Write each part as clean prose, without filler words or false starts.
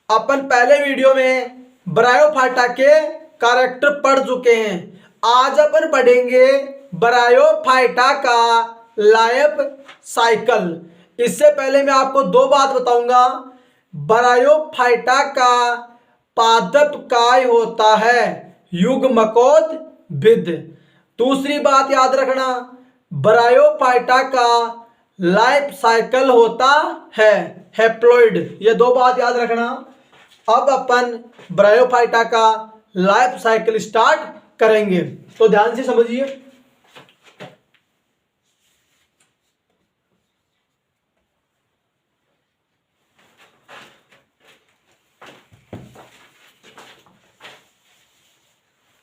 अपन पहले वीडियो में ब्रायोफाइटा के कैरेक्टर पढ़ चुके हैं। आज अपन पढ़ेंगे ब्रायोफाइटा का लाइफ साइकिल। इससे पहले मैं आपको दो बात बताऊंगा। ब्रायोफाइटा का पादप काय होता है, युग्मकोद्भिद। दूसरी बात याद रखना, ब्रायोफाइटा का लाइफ साइकिल होता है हैप्लॉइड। ये दो बात याद रखना। अब अपन ब्रायोफाइटा का लाइफ साइकिल स्टार्ट करेंगे, तो ध्यान से समझिए।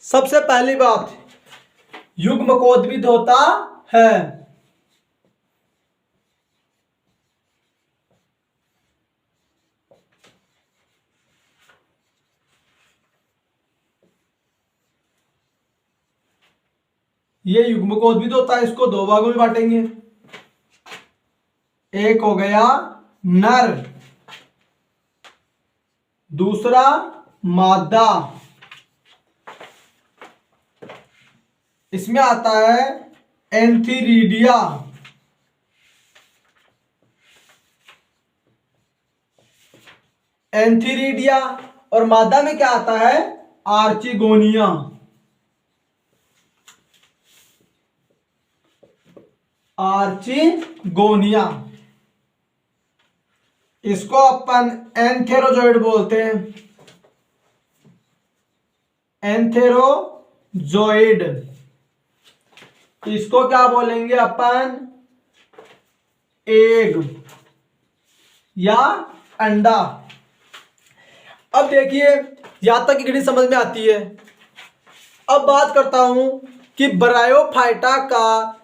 सबसे पहली बात, युग्मकोद्भिद होता है। ये युग्मकोद्भिद होता है। इसको दो भागों में बांटेंगे। एक हो गया नर, दूसरा मादा। इसमें आता है एंथीरिडिया, एंथीरिडिया। और मादा में क्या आता है, आर्चिगोनिया। आर्चिगोनिया। इसको अपन एंथेरोजोइड बोलते हैं, एंथेरोजोइड। इसको क्या बोलेंगे अपन, एग या अंडा। अब देखिए, यहां तक की गणित समझ में आती है। अब बात करता हूं कि ब्रायोफाइटा का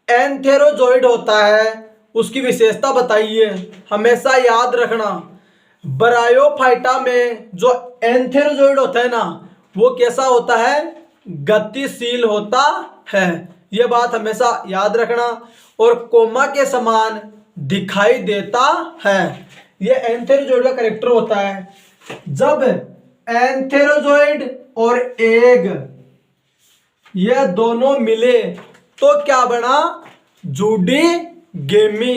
एंथेरोजोइड होता है, उसकी विशेषता बताइए। हमेशा याद रखना, ब्रायोफाइटा में जो एंथेरोजोइड होता है ना, वो कैसा होता है, गतिशील होता है। यह बात हमेशा याद रखना। और कोमा के समान दिखाई देता है। यह एंथेरोजोइड का कैरेक्टर होता है। जब एंथेरोजोइड और एग ये दोनों मिले तो क्या बना, जूडीगेमी।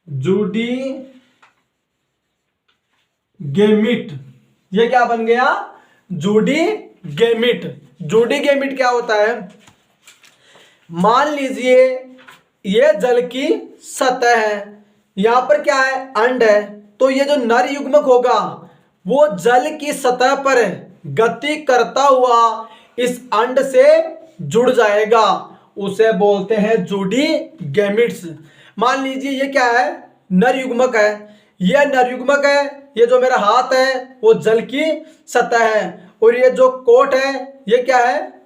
जूडीगेमिट। ये क्या बन गया, जूडीगेमिट। जूडीगेमिट क्या होता है, मान लीजिए ये जल की सतह है, यहां पर क्या है, अंड है। तो ये जो नर युग्मक होगा वो जल की सतह पर गति करता हुआ इस अंड से जुड़ जाएगा, उसे बोलते हैं जूडीगेमिट्स। मान लीजिए ये क्या है, नर युग्मक है। यह नर युग्मक है। ये जो मेरा हाथ है वो जल की सतह है, और ये जो कोट है ये क्या है,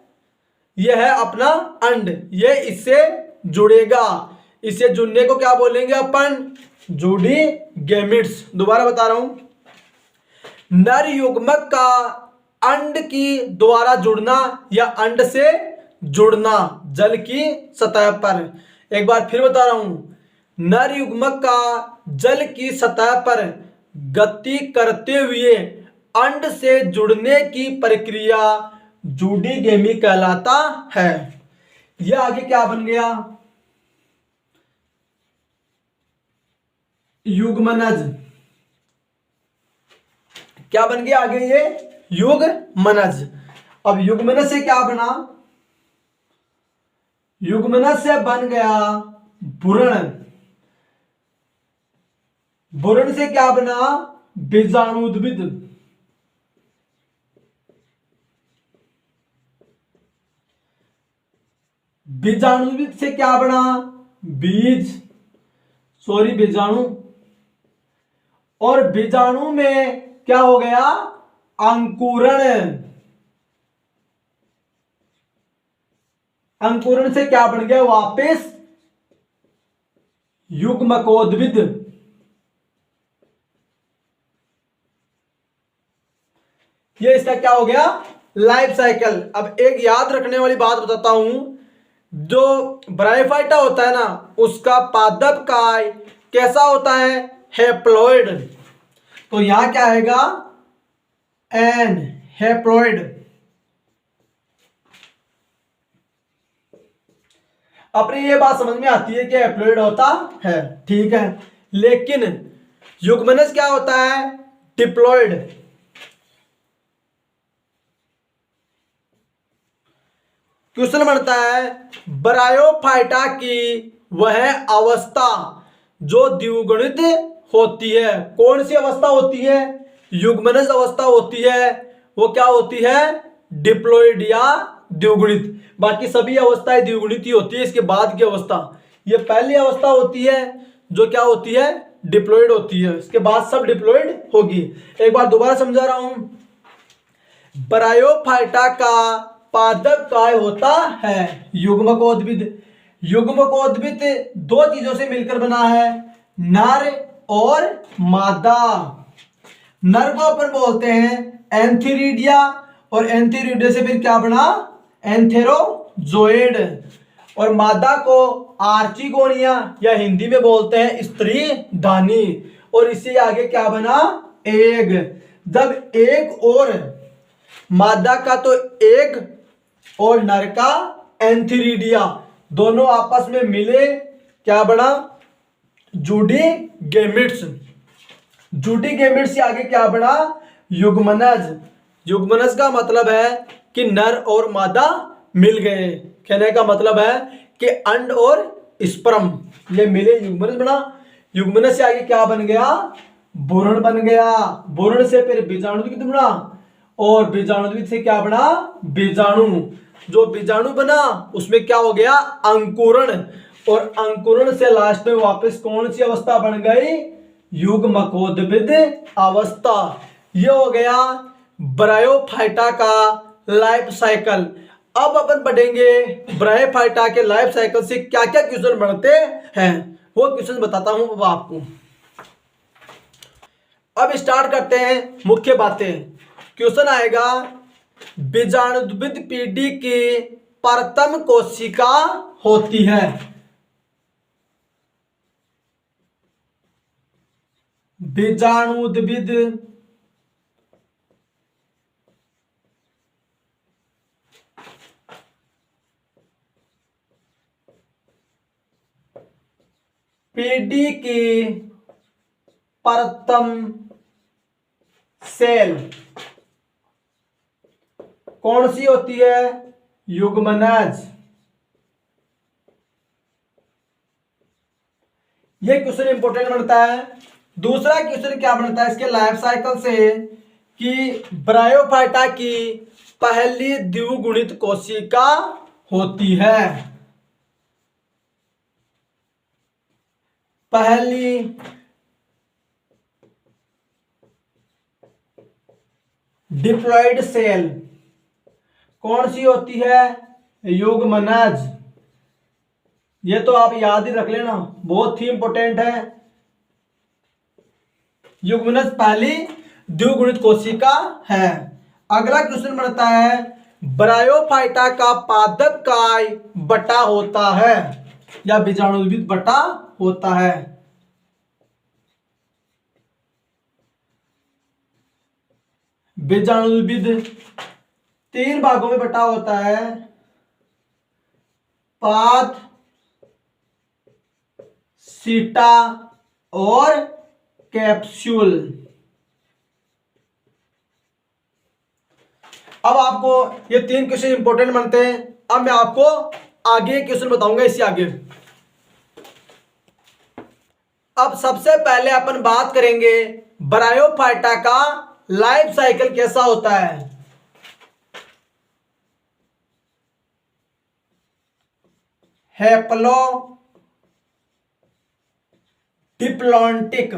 यह है अपना अंड। ये इससे जुड़ेगा। इससे जुड़ने को क्या बोलेंगे अपन, जूडीगेमिट्स। दोबारा बता रहा हूं, नर युग्मक का अंड की द्वारा जुड़ना या अंड से जुड़ना जल की सतह पर। एक बार फिर बता रहा हूं, नर युग्मक का जल की सतह पर गति करते हुए अंड से जुड़ने की प्रक्रिया जूडीगेमी कहलाता है। यह आगे क्या बन गया, युग्मनज। क्या बन गया आगे, ये युग्मनज। अब युग्मनज से क्या बना, युग्मनज से बन गया भ्रूण। भ्रूण से क्या बना, बीजाणुद्भिद। बीजाणुद्भिद से क्या बना, बीजाणु। और बीजाणु में क्या हो गया, अंकुरण। अंकुरण से क्या बन गया, वापस युग्मकोद्भिद। ये इसका क्या हो गया, लाइफ साइकिल। अब एक याद रखने वाली बात बताता हूं, जो ब्रायोफाइटा होता है ना, उसका पादप काय कैसा होता है, हैप्लॉइड। तो यहां क्या आएगा, एन हैप्लॉइड। अपनी ये बात समझ में आती है कि हैप्लॉइड होता है, ठीक है। लेकिन युग्मनज क्या होता है, डिप्लॉइड। क्वेश्चन बनता है, ब्रायोफाइटा की वह अवस्था जो द्विगुणित होती है, कौन सी अवस्था होती है, युग्मनज अवस्था होती है, वो क्या होती है, डिप्लॉइड या द्विगुणित। बाकी सभी अवस्थाएं द्विगुणित ही होती है, इसके बाद की अवस्था, ये पहली अवस्था होती है जो क्या होती है, डिप्लॉइड होती है, इसके बाद सब डिप्लॉइड होगी। एक बार दोबारा समझा रहा हूं, ब्रायोफाइटा का पादप काय होता है युग्मकोद्भिद। युग्मकोद्भिद दो चीजों से मिलकर बना है, नर और मादा। नर को अपन बोलते हैं एंथीरिडिया, और एंथीरिडिया से फिर क्या बना, एंथेरोजोइड। और मादा को आर्चिगोनिया या हिंदी में बोलते हैं स्त्री धानी। और इससे आगे क्या बना, एग। जब एग और मादा का तो एग और नर का एंथीरिडिया दोनों आपस में मिले, क्या बना, जूडी गेमिट्स। जूडी गेमिट्स से आगे क्या बना, युग्मनज। युग्मनज का मतलब है कि नर और मादा मिल गए, कहने का मतलब है कि अंड और स्पर्म ये मिले, युग्मनज बना। युग्मनज से आगे क्या बन गया, भ्रूण बन गया। भ्रूण से फिर बीजाणुद्वित बना, और बीजाणुद्वित से क्या बना, बीजाणु। जो बीजाणु बना उसमें क्या हो गया, अंकुरण। और अंकुरण से लास्ट में वापस कौन सी अवस्था बन गई, युग्मकोद्भिद अवस्था। ये हो गया ब्रायोफाइटा का लाइफ साइकिल। अब अपन पढ़ेंगे ब्रायोफाइटा के लाइफ साइकिल से क्या क्या क्वेश्चन बनते हैं, वो क्वेश्चन बताता हूं अब आपको। अब स्टार्ट करते हैं मुख्य बातें। क्वेश्चन आएगा, बीजाणुद्भिद पीढ़ी की प्रथम कोशिका होती है। बीजाणुद्भिद पीढ़ी की प्रथम सेल कौन सी होती है, युग्मनज। ये क्वेश्चन इंपॉर्टेंट बनता है। दूसरा क्वेश्चन क्या बनता है इसके लाइफ साइकिल से, कि ब्रायोफाइटा की पहली द्विगुणित कोशिका होती है। पहली डिप्लॉइड सेल कौन सी होती है, युग्मनज। ये तो आप याद ही रख लेना, बहुत ही इंपॉर्टेंट है। युग्मनज पहली द्विगुणित कोशिका है। अगला क्वेश्चन बनता है, ब्रायोफाइटा का पादप काय बटा होता है या बीजाणुद्भिद बटा होता है। बीजाणुद्भिद 3 भागों में बटा होता है, पाद, सीटा और कैप्सूल। अब आपको ये 3 क्वेश्चन इंपॉर्टेंट बनते हैं। अब मैं आपको आगे क्वेश्चन बताऊंगा इससे आगे। अब सबसे पहले अपन बात करेंगे ब्रायोफाइटा का लाइफ साइकिल कैसा होता है। हैप्लो डिप्लॉन्टिक,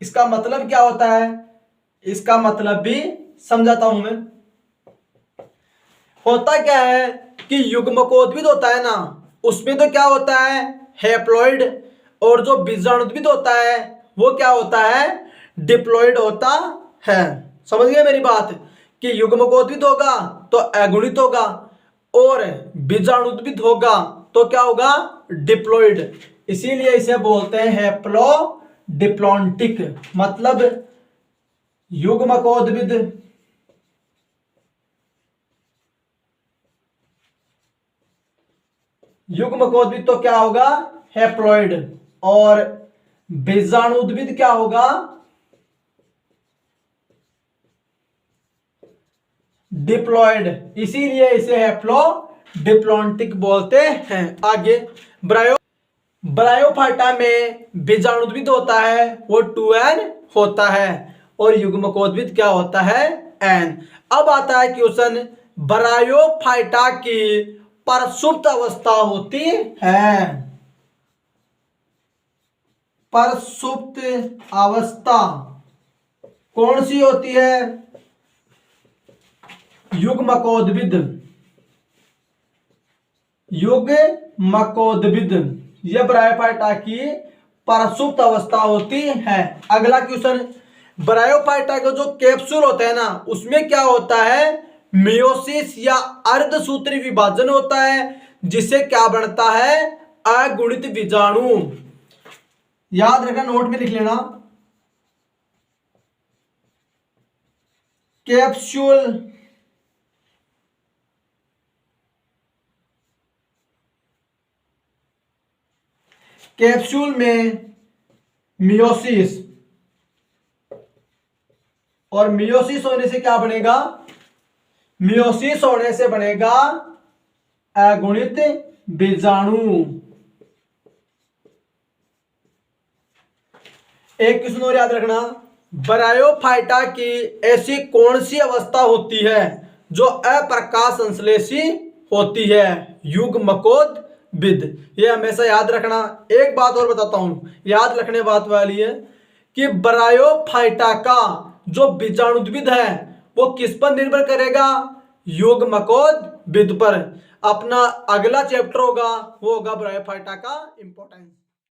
इसका मतलब क्या होता है, इसका मतलब भी समझाता हूं मैं। होता क्या है कि युग्मकोद्भिद होता है ना, उसमें तो क्या होता है, हैप्लॉइड। और जो बीजाणुद्भिद होता है वो क्या होता है, डिप्लॉइड होता है। समझ गए मेरी बात, कि युग्मकोद्भिद होगा तो अगुणित होगा, और बीजाणुद्भिद होगा तो क्या होगा, डिप्लॉइड। इसीलिए इसे बोलते हैं हैप्लोडिप्लॉन्टिक, मतलब युग्मकोद्भिद। युग्मकोद्भिद तो क्या होगा, हैप्लॉइड। और बीजाणुद्भिद क्या होगा, डिप्लॉइड। इसीलिए इसे हैप्लोडिप्लॉन्टिक बोलते हैं। आगे ब्रायोफाइटा में बीजाणुद्भिद होता है वो 2n होता है, और युग्मकोद्भिद क्या होता है, n। अब आता है क्वेश्चन, ब्रायोफाइटा की परसुप्त अवस्था होती है। परसुप्त अवस्था कौन सी होती है, युग्मकोद्भिद। युग्मकोद्भिद यह ब्रायोफाइटा की परसुप्त अवस्था होती है। अगला क्वेश्चन, ब्रायोफाइटा का जो कैप्सूल होता है ना, उसमें क्या होता है, मियोसिस या अर्धसूत्री विभाजन होता है, जिससे क्या बनता है, अगुणित बीजाणु। याद रखना, नोट में लिख लेना, कैप्सूल कैप्सूल में मियोसिस, और मियोसिस होने से क्या बनेगा, मियोसिस होने से बनेगा अगुणित बीजाणु। एक क्वेश्चन और याद रखना, ब्रायोफाइटा की ऐसी कौन सी अवस्था होती है जो अप्रकाश संश्लेषी होती है, युग्मकोद्भिद। ये हमेशा याद रखना। एक बात और बताता हूं, याद रखने बात वाली है कि ब्रायोफाइटा का जो बीजाणुद्भिद है वो किस पर निर्भर करेगा, युग्मकोद्भिद पर। अपना अगला चैप्टर होगा वो होगा ब्रायोफाइटा का इंपॉर्टेंस।